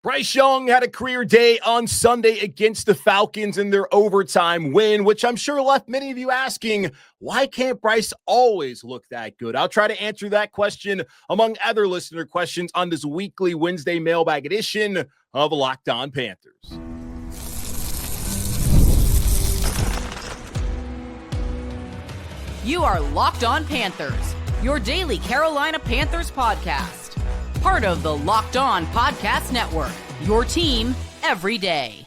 Bryce Young had a career day on Sunday against the Falcons in their overtime win, which I'm sure left many of you asking, why can't Bryce always look that good? I'll try to answer that question among other listener questions on this weekly Wednesday mailbag edition of Locked On Panthers. You are Locked On Panthers, your daily Carolina Panthers podcast. Part of the Locked On Podcast Network, your team every day.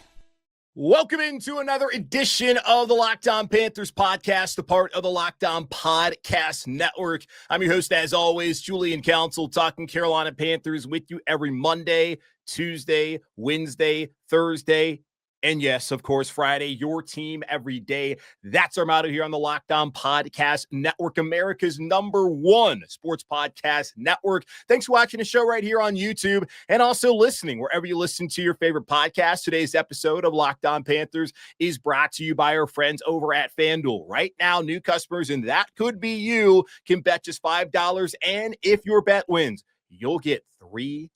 Welcome into another edition of the Locked On Panthers podcast, a part of the Locked On Podcast Network. I'm your host, as always, Julian Council, talking Carolina Panthers with you every Monday, Tuesday, Wednesday, Thursday, and yes, of course, Friday, your team every day. That's our motto here on the Locked On Podcast Network, America's #1 sports podcast network. Thanks for watching the show right here on YouTube and also listening wherever you listen to your favorite podcast. Today's episode of Locked On Panthers is brought to you by our friends over at FanDuel. Right now, new customers, and that could be you, can bet just $5. And if your bet wins, you'll get $300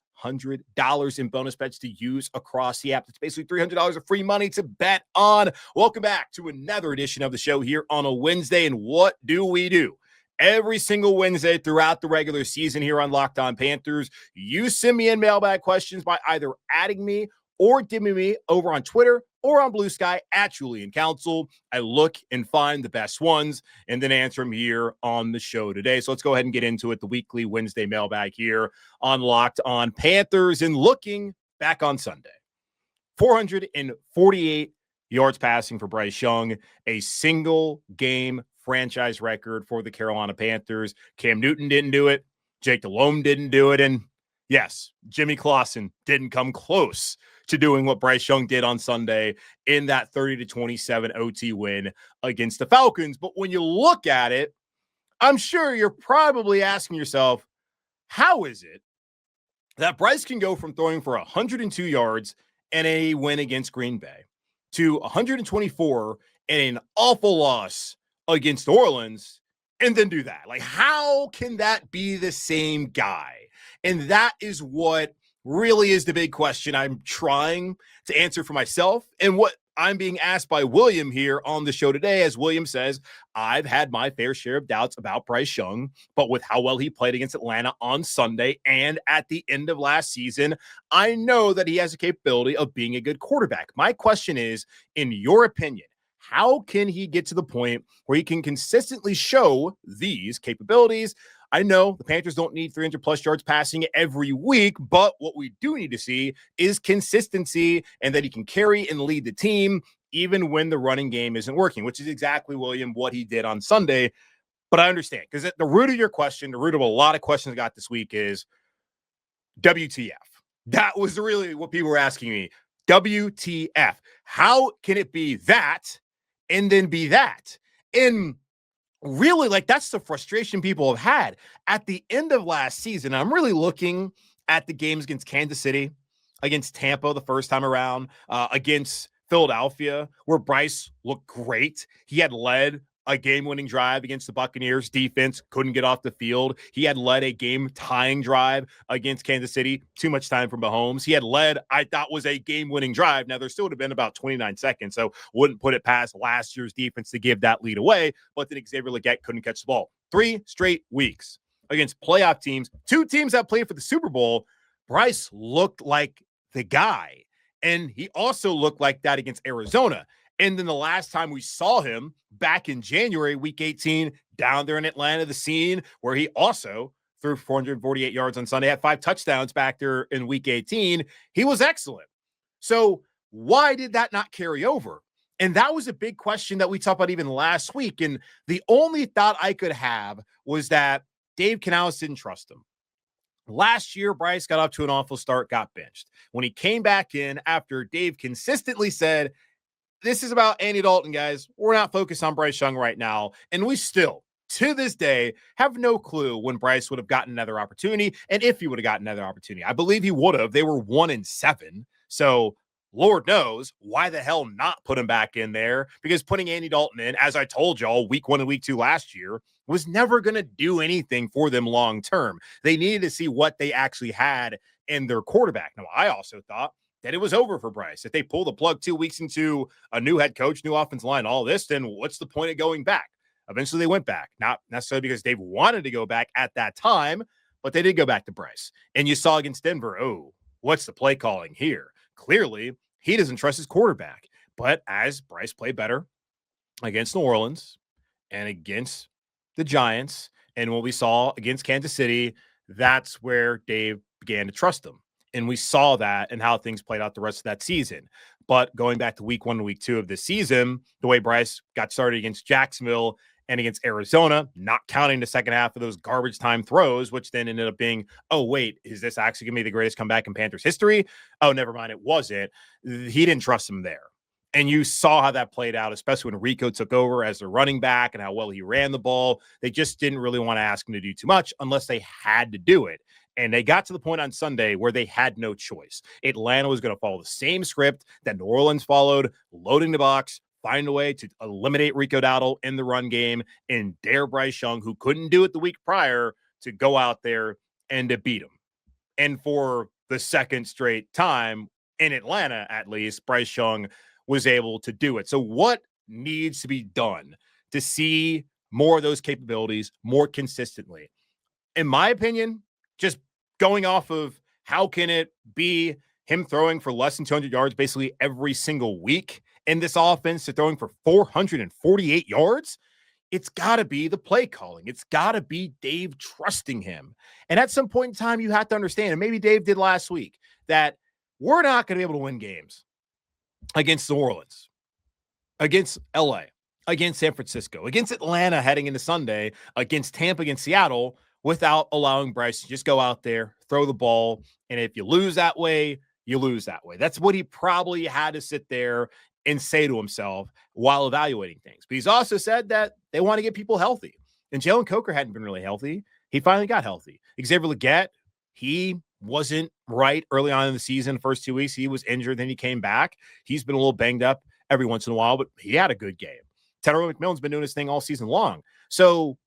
in bonus bets to use across the app. It's basically $300 of free money to bet on. Welcome back to another edition of the show here on a Wednesday. And what do? Every single Wednesday throughout the regular season here on Locked On Panthers, you send me in mailbag questions by either adding me or DMing me over on Twitter or on Blue Sky at Julian Council. I look and find the best ones and then answer them here on the show today. So let's go ahead and get into it. The weekly Wednesday mailbag here on Locked On Panthers, and looking back on Sunday. 448 yards passing for Bryce Young, a single game franchise record for the Carolina Panthers. Cam Newton didn't do it. Jake Delhomme didn't do it. And yes, Jimmy Clausen didn't come close to doing what Bryce Young did on Sunday in that 30-27 OT win against the Falcons. But when you look at it, I'm sure you're probably asking yourself, how is it that Bryce can go from throwing for 102 yards and a win against Green Bay to 124 and an awful loss against Orleans and then do that? Like, how can that be the same guy? And that is what really is the big question I'm trying to answer for myself, and what I'm being asked by William here on the show today. As William says, I've had my fair share of doubts about Bryce Young, but with how well he played against Atlanta on Sunday and at the end of last season, I know that he has a capability of being a good quarterback. My question is, in your opinion, how can he get to the point where he can consistently show these capabilities? I know the Panthers don't need 300-plus yards passing every week, but what we do need to see is consistency and that he can carry and lead the team even when the running game isn't working, which is exactly, William, what he did on Sunday. But I understand, because at the root of your question, the root of a lot of questions I got this week is WTF. That was really what people were asking me. WTF. How can it be that and then be that? And really, like, that's the frustration people have had at the end of last season. I'm really looking at the games against Kansas City, against Tampa the first time around, against Philadelphia, where Bryce looked great. He had led a game-winning drive against the Buccaneers. Defense couldn't get off the field. He had led a game-tying drive against Kansas City. Too much time for Mahomes. He had led, I thought, was a game-winning drive. Now, there still would have been about 29 seconds, so wouldn't put it past last year's defense to give that lead away, but then Xavier Legette couldn't catch the ball. 3 straight weeks against playoff teams, 2 teams that played for the Super Bowl. Bryce looked like the guy, and he also looked like that against Arizona. And then the last time we saw him back in January, week 18, down there in Atlanta, the scene where he also threw 448 yards on Sunday, had 5 touchdowns back there in week 18, he was excellent. So why did that not carry over? And that was a big question that we talked about even last week. And the only thought I could have was that Dave Canales didn't trust him. Last year, Bryce got off to an awful start, got benched. When he came back in after Dave consistently said, this is about Andy Dalton, guys. We're not focused on Bryce Young right now. And we still, to this day, have no clue when Bryce would have gotten another opportunity and if he would have gotten another opportunity. I believe he would have. They were 1-7. So Lord knows why the hell not put him back in there, because putting Andy Dalton in, as I told y'all, week 1 and week 2 last year, was never going to do anything for them long term. They needed to see what they actually had and their quarterback. Now, I also thought that it was over for Bryce. If they pull the plug 2 weeks into a new head coach, new offensive line, all this, then what's the point of going back? Eventually they went back, not necessarily because Dave wanted to go back at that time, but they did go back to Bryce. And you saw against Denver, oh, what's the play calling here? Clearly, he doesn't trust his quarterback. But as Bryce played better against New Orleans and against the Giants, and what we saw against Kansas City, that's where Dave began to trust them. And we saw that and how things played out the rest of that season. But going back to week 1 and week 2 of this season, the way Bryce got started against Jacksonville and against Arizona, not counting the second half of those garbage time throws, which then ended up being, oh, wait, is this actually going to be the greatest comeback in Panthers history? Oh, never mind, it wasn't. He didn't trust him there. And you saw how that played out, especially when Rico took over as the running back and how well he ran the ball. They just didn't really want to ask him to do too much unless they had to do it. And they got to the point on Sunday where they had no choice. Atlanta was going to follow the same script that New Orleans followed, loading the box, find a way to eliminate Rico Dowdle in the run game, and dare Bryce Young, who couldn't do it the week prior, to go out there and to beat him. And for the second straight time in Atlanta, at least, Bryce Young was able to do it. So what needs to be done to see more of those capabilities more consistently? In my opinion, just going off of how can it be him throwing for less than 200 yards basically every single week in this offense to throwing for 448 yards, it's got to be the play calling. It's got to be Dave trusting him. And at some point in time, you have to understand, and maybe Dave did last week, that we're not going to be able to win games against New Orleans, against LA, against San Francisco, against Atlanta heading into Sunday, against Tampa, against Seattle, without allowing Bryce to just go out there, throw the ball. And if you lose that way, you lose that way. That's what he probably had to sit there and say to himself while evaluating things. But he's also said that they want to get people healthy. And Jalen Coker hadn't been really healthy. He finally got healthy. Xavier Legette, he wasn't right early on in the season. First 2 weeks, he was injured. Then he came back. He's been a little banged up every once in a while, but he had a good game. Tedero McMillan's been doing his thing all season long. So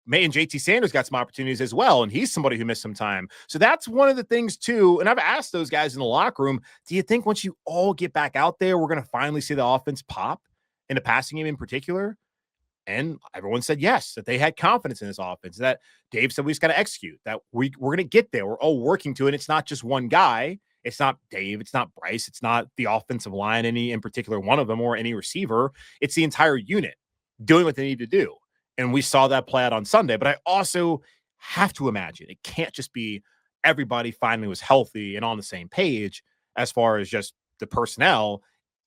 May and JT Sanders got some opportunities as well, and he's somebody who missed some time. So that's one of the things too. And I've asked those guys in the locker room, do you think once you all get back out there, we're going to finally see the offense pop in the passing game in particular? And everyone said yes, that they had confidence in this offense, that Dave said we just got to execute, that we're going to get there. We're all working to it. It's not just one guy. It's not Dave. It's not Bryce. It's not the offensive line, any in particular one of them, or any receiver. It's the entire unit doing what they need to do. And we saw that play out on Sunday. But I also have to imagine it can't just be everybody finally was healthy and on the same page as far as just the personnel.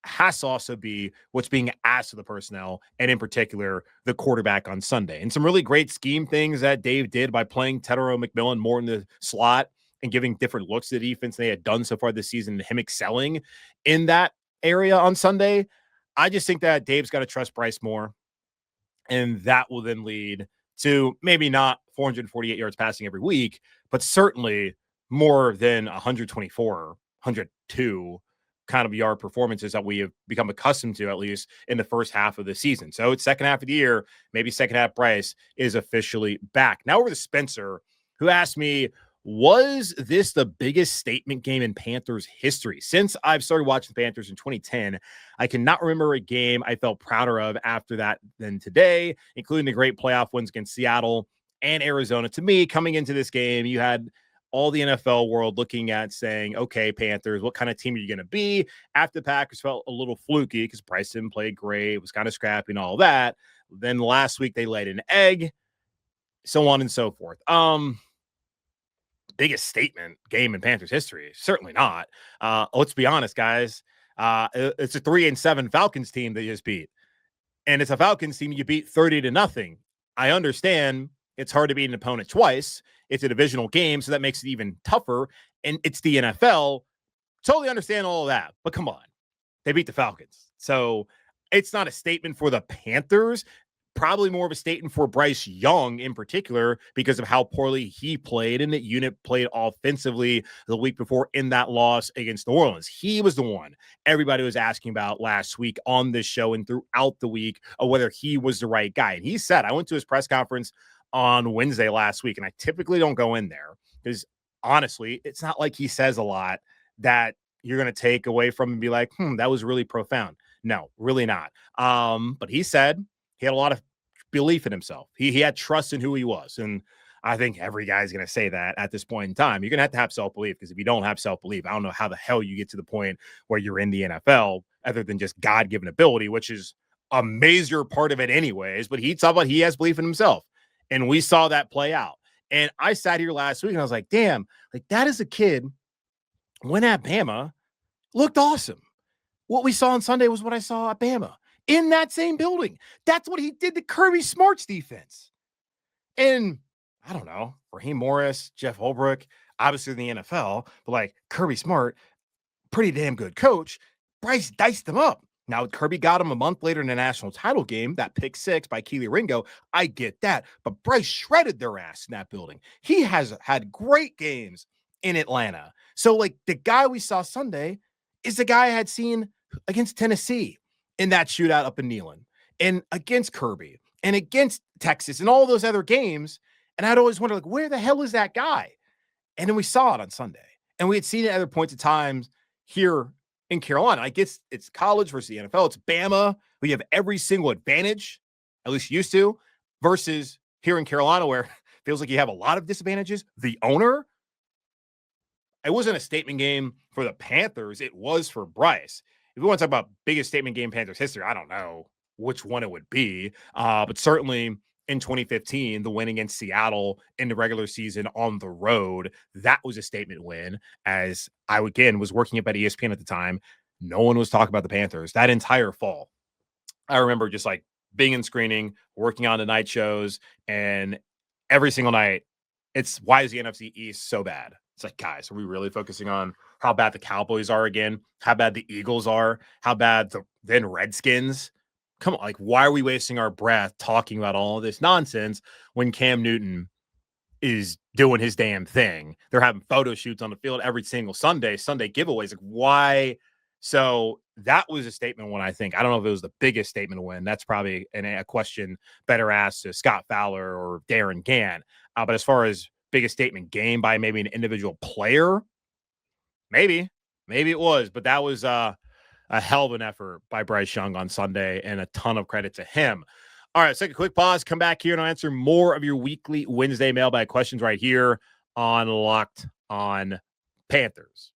Has to also be what's being asked of the personnel, and in particular, the quarterback on Sunday. And some really great scheme things that Dave did by playing Tedero McMillan more in the slot and giving different looks to the defense they had done so far this season, him excelling in that area on Sunday. I just think that Dave's got to trust Bryce more, and that will then lead to maybe not 448 yards passing every week, but certainly more than 124, 102 kind of yard performances that we have become accustomed to, at least in the first half of the season. So it's second half of the year, maybe second half Bryce is officially back. Now over to Spencer, who asked me, was this the biggest statement game in Panthers history? Since I've started watching the Panthers in 2010, I cannot remember a game I felt prouder of after that than today, including the great playoff wins against Seattle and Arizona. To me, coming into this game, you had all the NFL world looking at saying, okay, Panthers, what kind of team are you going to be? After the Packers felt a little fluky because Bryce didn't play great. It was kind of scrappy and all that. Then last week they laid an egg, so on and so forth. Biggest statement game in Panthers history? Certainly not. Let's be honest, guys. It's a 3-7 Falcons team that you just beat. And it's a Falcons team you beat 30-0. I understand it's hard to beat an opponent twice. It's a divisional game, so that makes it even tougher. And it's the NFL. Totally understand all of that. But come on. They beat the Falcons. So it's not a statement for the Panthers. Probably more of a statement for Bryce Young in particular because of how poorly he played and that unit played offensively the week before in that loss against New Orleans. He was the one everybody was asking about last week on this show and throughout the week of whether he was the right guy. And he said, I went to his press conference on Wednesday last week, and I typically don't go in there because honestly, it's not like he says a lot that you're going to take away from and be like, that was really profound. No, really not. But he said he had a lot of belief in himself. He had trust in who he was. And I think every guy's going to say that at this point in time. You're going to have self-belief, because if you don't have self-belief, I don't know how the hell you get to the point where you're in the NFL other than just God-given ability, which is a major part of it anyways. But he talked about he has belief in himself. And we saw that play out. And I sat here last week and I was like, damn, like that is a kid when at Bama looked awesome. What we saw on Sunday was what I saw at Bama in that same building. That's what he did to Kirby Smart's defense. And I don't know, Raheem Morris, Jeff Holbrook, obviously in the NFL, but like Kirby Smart, pretty damn good coach. Bryce diced them up. Now, Kirby got him a month later in the national title game, that pick 6 by Keely Ringo. I get that. But Bryce shredded their ass in that building. He has had great games in Atlanta. So, like, the guy we saw Sunday is the guy I had seen against Tennessee in that shootout up in Neyland, and against Kirby, and against Texas, and all those other games. And I'd always wonder, like, where the hell is that guy? And then we saw it on Sunday. And we had seen it at other points of times here in Carolina. I guess it's college versus the NFL. It's Bama. We have every single advantage, at least used to, versus here in Carolina, where it feels like you have a lot of disadvantages. The owner, it wasn't a statement game for the Panthers. It was for Bryce. If we want to talk about biggest statement game in Panthers history, I don't know which one it would be. But certainly in 2015, the win against Seattle in the regular season on the road, that was a statement win. As I, again, was working up at ESPN at the time, no one was talking about the Panthers that entire fall. I remember just like being in screening, working on the night shows, and every single night, it's why is the NFC East so bad? It's like, guys, are we really focusing on how bad the Cowboys are again? How bad the Eagles are? How bad the then Redskins? Come on, like, why are we wasting our breath talking about all of this nonsense when Cam Newton is doing his damn thing? They're having photo shoots on the field every single Sunday giveaways. Like, why? So that was a statement win, I think. I don't know if it was the biggest statement win. That's probably a question better asked to Scott Fowler or Darren Gann. But as far as biggest statement game by maybe an individual player, maybe it was. But that was a hell of an effort by Bryce Young on Sunday, and a ton of credit to him. All right, let's take a quick pause, come back here, and I'll answer more of your weekly Wednesday mailbag questions right here on Locked on Panthers.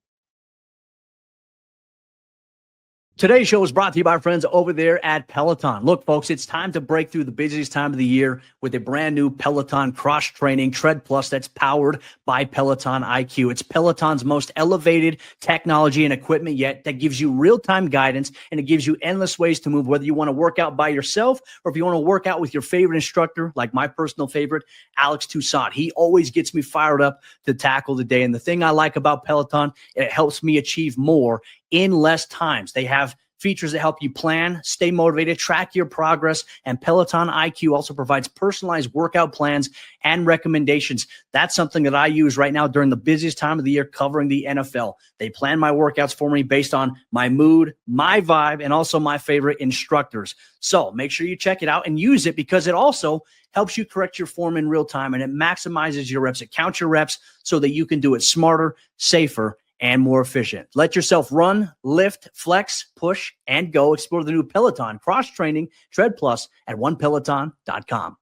Today's show is brought to you by our friends over there at Peloton. Look, folks, it's time to break through the busiest time of the year with a brand new Peloton cross-training Tread Plus that's powered by Peloton IQ. It's Peloton's most elevated technology and equipment yet that gives you real-time guidance, and it gives you endless ways to move, whether you want to work out by yourself or if you want to work out with your favorite instructor, like my personal favorite, Alex Toussaint. He always gets me fired up to tackle the day. And the thing I like about Peloton, it helps me achieve more in less times. They have features that help you plan, stay motivated, track your progress, and Peloton IQ also provides personalized workout plans and recommendations. That's something that I use right now during the busiest time of the year covering the NFL. They plan my workouts for me based on my mood, my vibe, and also my favorite instructors. So make sure you check it out and use it, because it also helps you correct your form in real time, and it maximizes your reps. It counts your reps so that you can do it smarter, safer, and more efficient. Let yourself run, lift, flex, push, and go. Explore the new Peloton cross-training Tread Plus at onepeloton.com.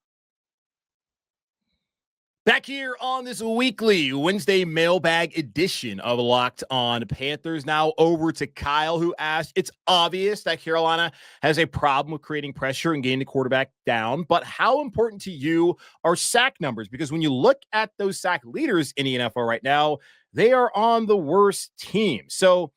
Back here on this weekly Wednesday mailbag edition of Locked on Panthers. Now over to Kyle, who asked, it's obvious that Carolina has a problem with creating pressure and getting the quarterback down, but how important to you are sack numbers? Because when you look at those sack leaders in the NFL right now, they are on the worst team. So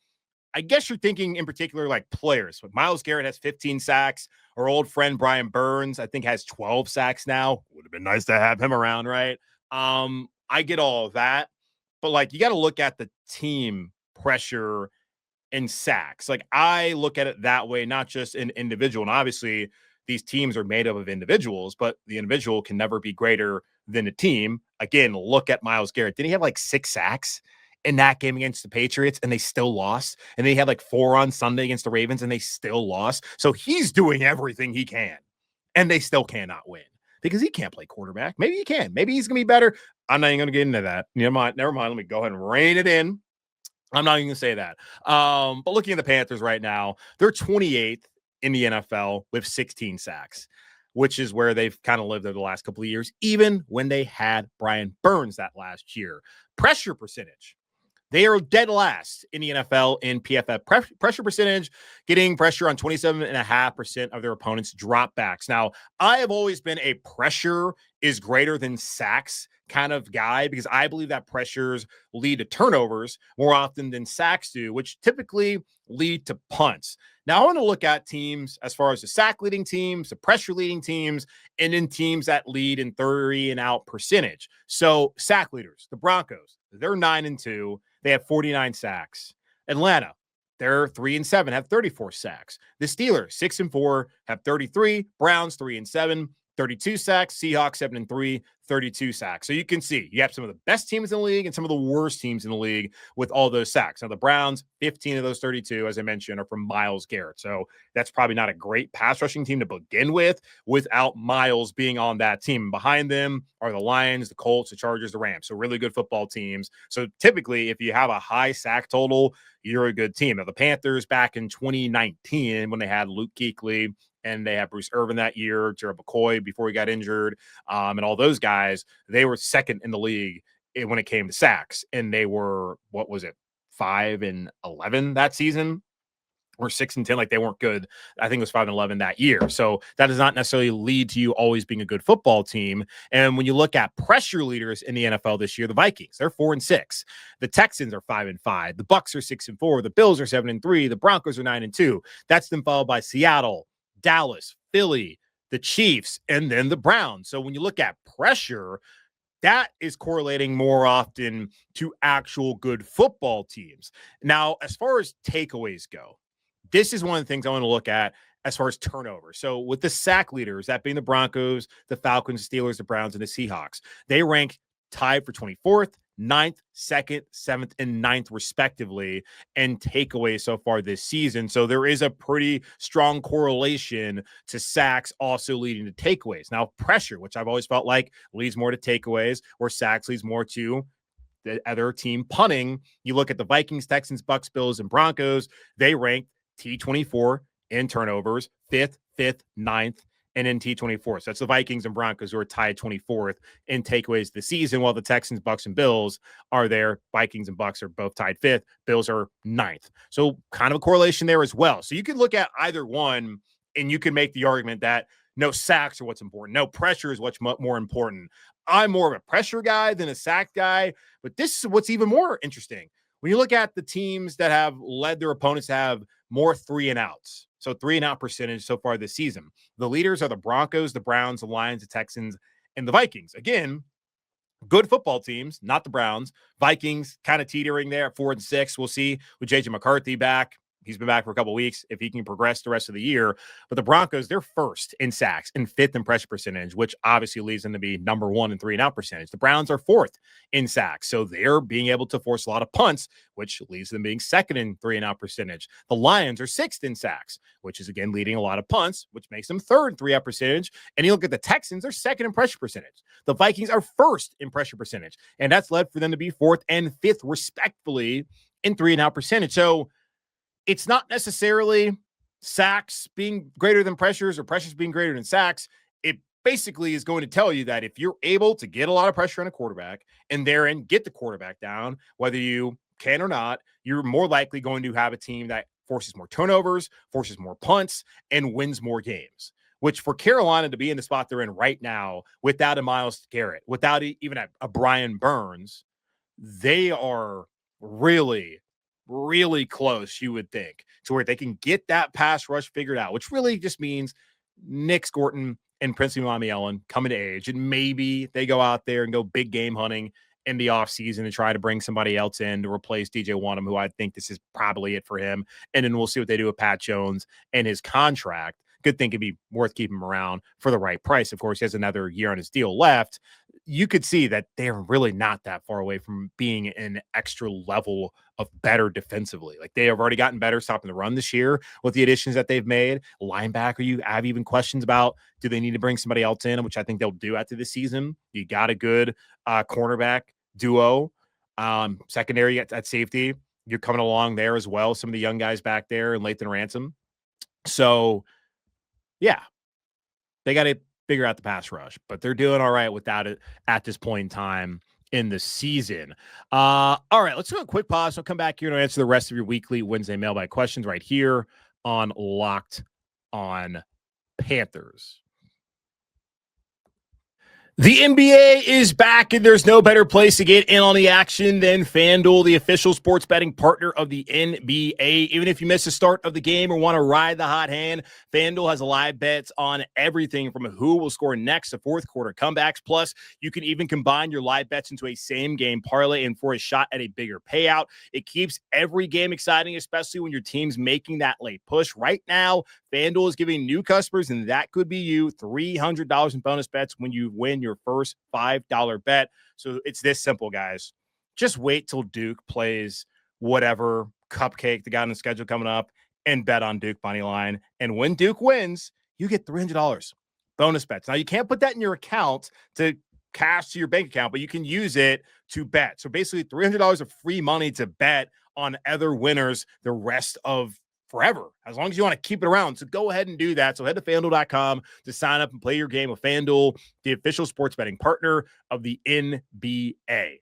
I guess you're thinking in particular like players. But Myles Garrett has 15 sacks. Our old friend Brian Burns, I think, has 12 sacks now. Would have been nice to have him around, right? I get all of that. But like, you got to look at the team pressure and sacks. Like, I look at it that way, not just an individual. And obviously, these teams are made up of individuals, but the individual can never be greater than the team. Again, look at Myles Garrett. Didn't he have like 6 sacks in that game against the Patriots, and they still lost? And they had like 4 on Sunday against the Ravens, and they still lost. So he's doing everything he can, and they still cannot win because he can't play quarterback. Maybe he can. Maybe he's going to be better. I'm not even going to get into that. Never mind. Let me go ahead and rein it in. I'm not even going to say that. But looking at the Panthers right now, they're 28th in the NFL with 16 sacks, which is where they've kind of lived over the last couple of years, even when they had Brian Burns that last year. Pressure percentage. They are dead last in the NFL in PFF pressure percentage, getting pressure on 27.5% of their opponents' dropbacks. Now, I have always been a pressure is greater than sacks kind of guy because I believe that pressures lead to turnovers more often than sacks do, which typically lead to punts. Now, I want to look at teams as far as the sack leading teams, the pressure leading teams, and then teams that lead in 30 and out percentage. So, sack leaders, the Broncos, they're 9-2. They have 49 sacks. Atlanta, they're 3-7, have 34 sacks. The Steelers, 6-4, have 33. Browns, 3-7, 32 sacks. Seahawks, 7-3, 32 sacks. So you can see you have some of the best teams in the league and some of the worst teams in the league with all those sacks. Now, the Browns, 15 of those 32, as I mentioned, are from Myles Garrett. So that's probably not a great pass rushing team to begin with without Myles being on that team. And behind them are the Lions, the Colts, the Chargers, the Rams. So really good football teams. So typically, if you have a high sack total, you're a good team. Now, the Panthers back in 2019 when they had Luke Kuechly, and they had Bruce Irvin that year, Gerald McCoy before he got injured, and all those guys, they were second in the league when it came to sacks. And they were, 5-11 that season? Or 6-10, like they weren't good. I think it was 5-11 that year. So that does not necessarily lead to you always being a good football team. And when you look at pressure leaders in the NFL this year, the Vikings, they're 4-6. The Texans are 5-5. The Bucs are 6-4. The Bills are 7-3. The Broncos are 9-2. That's then followed by Seattle, Dallas, Philly, the Chiefs, and then the Browns. So when you look at pressure, that is correlating more often to actual good football teams. Now, as far as takeaways go, this is one of the things I want to look at as far as turnover. So with the sack leaders, that being the Broncos, the Falcons, Steelers, the Browns, and the Seahawks, they rank tied for 24th, 9th, 2nd, 7th, and 9th, respectively, and takeaways so far this season. So there is a pretty strong correlation to sacks also leading to takeaways. Now, pressure, which I've always felt like leads more to takeaways, or sacks leads more to the other team punting. You look at the Vikings, Texans, Bucs, Bills, and Broncos, they rank T24 in turnovers, 5th, 9th, and in T24. So that's the Vikings and Broncos who are tied 24th in takeaways this season, while the Texans, Bucs, and Bills are there. Vikings and Bucs are both tied 5th. Bills are 9th. So kind of a correlation there as well. So you can look at either one, and you can make the argument that no sacks are what's important. No pressure is what's more important. I'm more of a pressure guy than a sack guy, but this is what's even more interesting. When you look at the teams that have led their opponents to have more 3-and-outs, so 3-and-out percentage so far this season, the leaders are the Broncos, the Browns, the Lions, the Texans, and the Vikings. Again, good football teams, not the Browns. Vikings kind of teetering there at 4-6. We'll see with J.J. McCarthy back. He's been back for a couple of weeks if he can progress the rest of the year. But the Broncos, they're 1st in sacks and 5th in pressure percentage, which obviously leads them to be number 1 in 3-and-out percentage. The Browns are 4th in sacks, so they're being able to force a lot of punts, which leads them being 2nd in 3-and-out percentage. The Lions are 6th in sacks, which is, again, leading a lot of punts, which makes them 3rd in 3-out percentage. And you look at the Texans, they're 2nd in pressure percentage. The Vikings are 1st in pressure percentage, and that's led for them to be 4th and 5th, respectively, in 3-and-out percentage. So it's not necessarily sacks being greater than pressures or pressures being greater than sacks. It basically is going to tell you that if you're able to get a lot of pressure on a quarterback and therein get the quarterback down, whether you can or not, you're more likely going to have a team that forces more turnovers, forces more punts, and wins more games. Which for Carolina to be in the spot they're in right now, without a Myles Garrett, without even a Brian Burns, they are really close, you would think, to where they can get that pass rush figured out, which really just means Nick Gorton and Princely Mamiellan coming to age, and maybe they go out there and go big game hunting in the offseason and try to bring somebody else in to replace DJ Wonnum, who I think this is probably it for him. And then we'll see what they do with Pat Jones and his contract. Good thing could be worth keeping him around for the right price. Of course, he has another year on his deal left. you could see that they're really not that far away from being an extra level of better defensively. Like, they have already gotten better stopping the run this year with the additions that they've made. Linebacker, you have even questions about, do they need to bring somebody else in, which I think they'll do after this season. You got a good cornerback duo, secondary at safety. You're coming along there as well. Some of the young guys back there and Lathan Ransom. So, yeah, they got to figure out the pass rush, but they're doing all right without it at this point in time in the season. All right, let's do a quick pause. I'll come back here and answer the rest of your weekly Wednesday mailbag questions right here on Locked On Panthers. The NBA is back, and there's no better place to get in on the action than FanDuel, the official sports betting partner of the NBA. Even if you miss the start of the game or want to ride the hot hand, FanDuel has live bets on everything from who will score next to fourth quarter comebacks. Plus, you can even combine your live bets into a same-game parlay and for a shot at a bigger payout. It keeps every game exciting, especially when your team's making that late push. Right now, FanDuel is giving new customers, and that could be you, $300 in bonus bets when you win your first $5 bet. So it's this simple, guys. Just wait till Duke plays whatever cupcake they got on the schedule coming up and bet on Duke money line. And when Duke wins, you get $300 bonus bets. Now, you can't put that in your account to cash to your bank account, but you can use it to bet. So basically $300 of free money to bet on other winners the rest of forever, as long as you want to keep it around. So go ahead and do that. So head to FanDuel.com to sign up and play your game with FanDuel, the official sports betting partner of the NBA.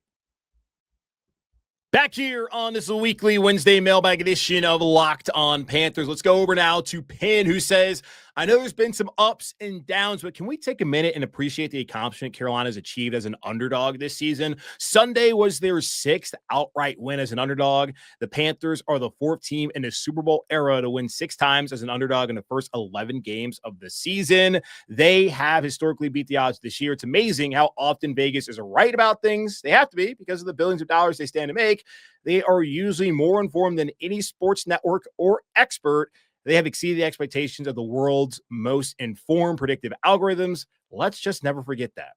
Back here on this weekly Wednesday mailbag edition of Locked On Panthers. Let's go over now to Penn, who says, I know there's been some ups and downs, but can we take a minute and appreciate the accomplishment Carolina's achieved as an underdog this season? Sunday was their 6th outright win as an underdog. The Panthers are the 4th team in the Super Bowl era to win 6 times as an underdog in the first 11 games of the season. They have historically beat the odds this year. It's amazing how often Vegas is right about things. They have to be because of the billions of dollars they stand to make. They are usually more informed than any sports network or expert. They have exceeded the expectations of the world's most informed predictive algorithms. Let's just never forget that.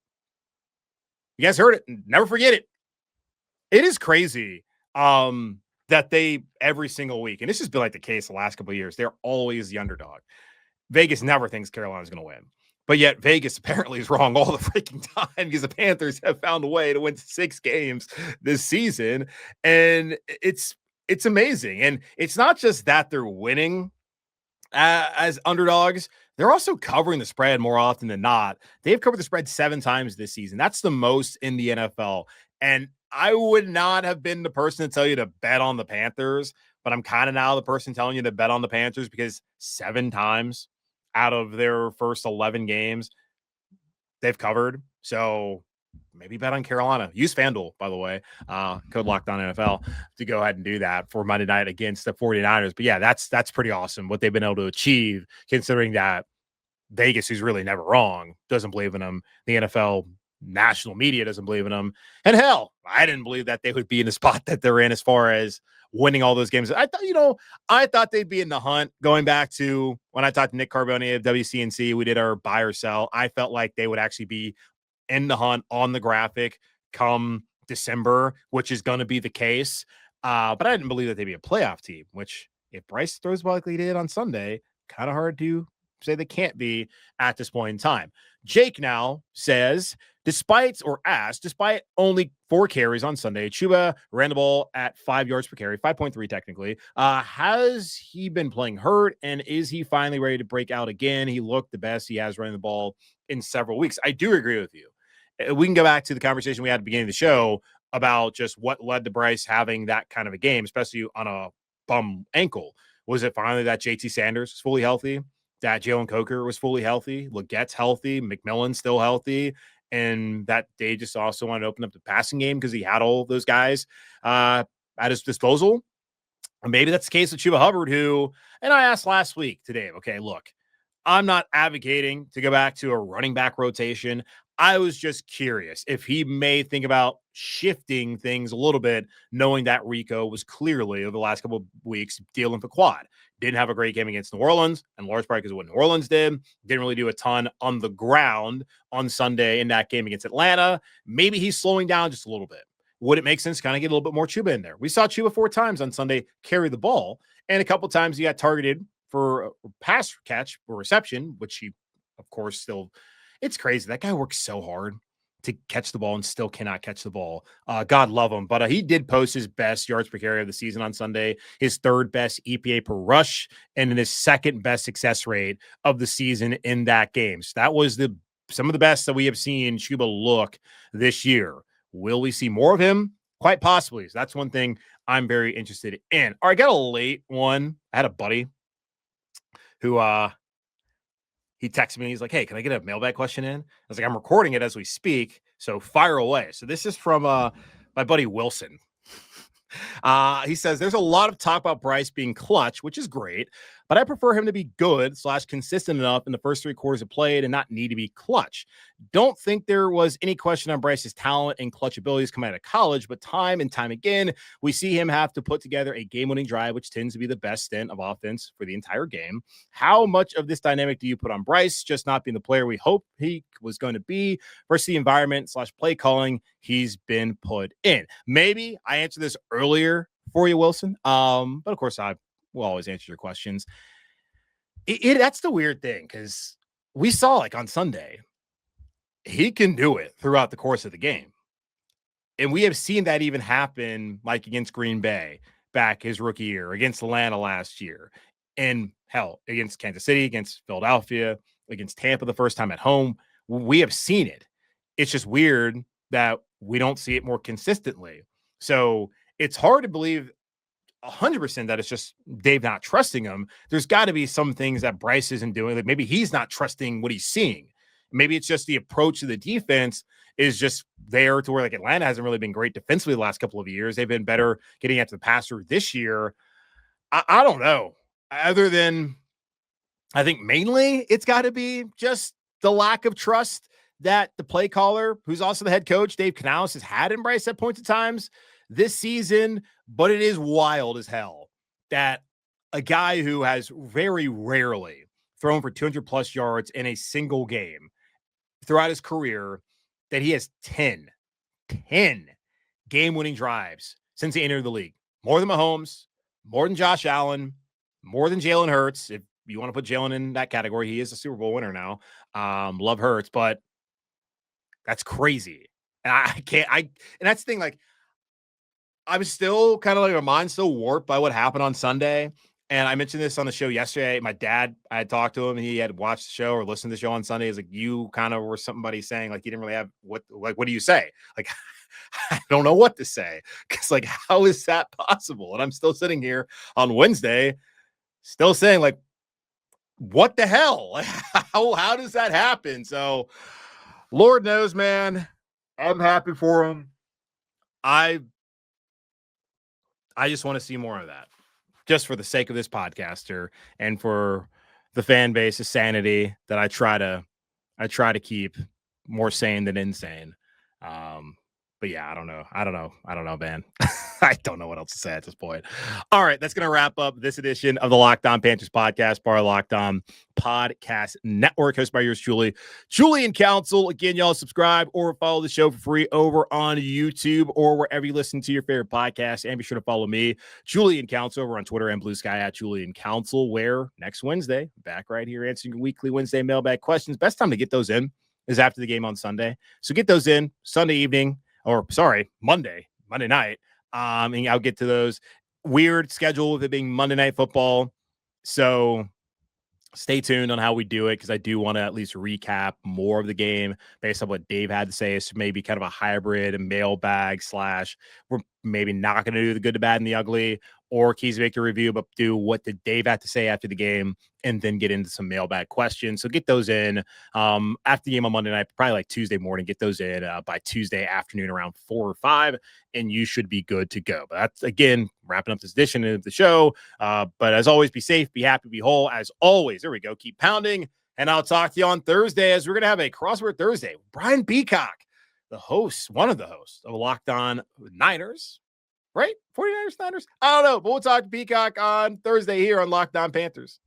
You guys heard it. Never forget it. It is crazy that they, every single week, and this has been like the case the last couple of years, they're always the underdog. Vegas never thinks Carolina's going to win. But yet Vegas apparently is wrong all the freaking time because the Panthers have found a way to win 6 games this season. And it's amazing. And it's not just that they're winning as underdogs, they're also covering the spread more often than not. They've covered the spread 7 times this season. That's the most in the NFL. And I would not have been the person to tell you to bet on the Panthers, but I'm kind of now the person telling you to bet on the Panthers because 7 times out of their first 11 games they've covered. So maybe bet on Carolina. Use FanDuel, by the way. Code LOCKEDON NFL to go ahead and do that for Monday night against the 49ers. But yeah, that's pretty awesome what they've been able to achieve, considering that Vegas, who's really never wrong, doesn't believe in them. The NFL national media doesn't believe in them. And hell, I didn't believe that they would be in the spot that they're in as far as winning all those games. I thought they'd be in the hunt going back to when I talked to Nick Carboni of WCNC. We did our buy or sell. I felt like they would actually be in the hunt on the graphic come December, which is going to be the case. But I didn't believe that they'd be a playoff team, which if Bryce throws like he did on Sunday, kind of hard to say they can't be at this point in time. Jake now says, despite only 4 carries on Sunday, Chuba ran the ball at 5 yards per carry, 5.3 technically. Has he been playing hurt, and is he finally ready to break out again? He looked the best he has running the ball in several weeks. I do agree with you. We can go back to the conversation we had at the beginning of the show about just what led to Bryce having that kind of a game, especially on a bum ankle. Was it finally that JT Sanders was fully healthy, that Jalen Coker was fully healthy, Legette's healthy, McMillan's still healthy, and that they just also wanted to open up the passing game because he had all those guys at his disposal? And maybe that's the case with Chuba Hubbard, who, and I asked last week to Dave, okay, look, I'm not advocating to go back to a running back rotation. I was just curious if he may think about shifting things a little bit, knowing that Rico was clearly over the last couple of weeks dealing with the quad. Didn't have a great game against New Orleans, and large part because of what New Orleans did. Didn't really do a ton on the ground on Sunday in that game against Atlanta. Maybe he's slowing down just a little bit. Would it make sense to kind of get a little bit more Chuba in there? We saw Chuba 4 times on Sunday carry the ball, and a couple times he got targeted for a pass catch or reception, which he, of course, still – it's crazy. That guy works so hard to catch the ball and still cannot catch the ball. God love him. But he did post his best yards per carry of the season on Sunday, his third best EPA per rush, and his second best success rate of the season in that game. So that was some of the best that we have seen Chuba look this year. Will we see more of him? Quite possibly. So that's one thing I'm very interested in. All right, I got a late one. I had a buddy who he texted me. He's like, hey, can I get a mailbag question in? I was like, I'm recording it as we speak, so fire away. So this is from my buddy Wilson. He says, there's a lot of talk about Bryce being clutch, which is great, but I prefer him to be good / consistent enough in the first 3 quarters of play and not need to be clutch. Don't think there was any question on Bryce's talent and clutch abilities coming out of college, but time and time again, we see him have to put together a game-winning drive, which tends to be the best stint of offense for the entire game. How much of this dynamic do you put on Bryce just not being the player we hoped he was going to be versus the environment / play calling he's been put in? Maybe I answered this earlier for you, Wilson, but of course I will always answer your questions. That's the weird thing, because we saw, like, on Sunday, he can do it throughout the course of the game. And we have seen that even happen, like against Green Bay back his rookie year, against Atlanta last year, and hell, against Kansas City, against Philadelphia, against Tampa the first time at home. We have seen it. It's just weird that we don't see it more consistently. So it's hard to believe 100% that it's just Dave not trusting him. There's got to be some things that Bryce isn't doing. Like maybe he's not trusting what he's seeing. Maybe it's just the approach to the defense is just there to where, like, Atlanta hasn't really been great defensively the last couple of years. They've been better getting after the passer this year. I don't know. Other than, I think mainly it's got to be just the lack of trust that the play caller, who's also the head coach, Dave Canales, has had in Bryce at points of times this season. But it is wild as hell that a guy who has very rarely thrown for 200+ yards in a single game throughout his career, that he has 10 game-winning drives since he entered the league. More than Mahomes, more than Josh Allen, more than Jalen Hurts. If you want to put Jalen in that category, he is a Super Bowl winner now. Love Hurts, but that's crazy. And and that's the thing, like, I'm still kind of like, my mind's still warped by what happened on Sunday. And I mentioned this on the show yesterday. My dad, I had talked to him, and he had watched the show or listened to the show on Sunday. He's like, you kind of were somebody saying, like, you didn't really have what do you say? Like, I don't know what to say. Cause, like, how is that possible? And I'm still sitting here on Wednesday, still saying, like, what the hell? Like, how does that happen? So Lord knows, man, I'm happy for him. I just want to see more of that, just for the sake of this podcaster and for the fan base's sanity that I try to keep more sane than insane. But yeah, I don't know, man. I don't know what else to say at this point. All right, that's going to wrap up this edition of the Locked On Panthers podcast, part of Locked On Podcast Network, hosted by yours truly, Julian Council. Again, y'all subscribe or follow the show for free over on YouTube or wherever you listen to your favorite podcast. And be sure to follow me, Julian Council, over on Twitter and Blue Sky at Julian Council, where next Wednesday, back right here answering your weekly Wednesday mailbag questions. Best time to get those in is after the game on Sunday. So get those in Sunday evening, or sorry, Monday night. And I'll get to those. Weird schedule with it being Monday Night Football. So stay tuned on how we do it, because I do want to at least recap more of the game based on what Dave had to say. So maybe kind of a hybrid, a mailbag / we're maybe not going to do the good, the bad, and the ugly, or Keys to Victory review, but do what did Dave have to say after the game, and then get into some mailbag questions. So get those in after the game on Monday night, probably like Tuesday morning. Get those in by Tuesday afternoon around 4 or 5, and you should be good to go. But that's, again, wrapping up this edition of the show. But as always, be safe, be happy, be whole. As always, there we go. Keep pounding, and I'll talk to you on Thursday, as we're going to have a Crossword Thursday with Brian Peacock. one of the hosts of Locked On Niners, right? 49ers, Niners? I don't know, but we'll talk to Peacock on Thursday here on Locked On Panthers.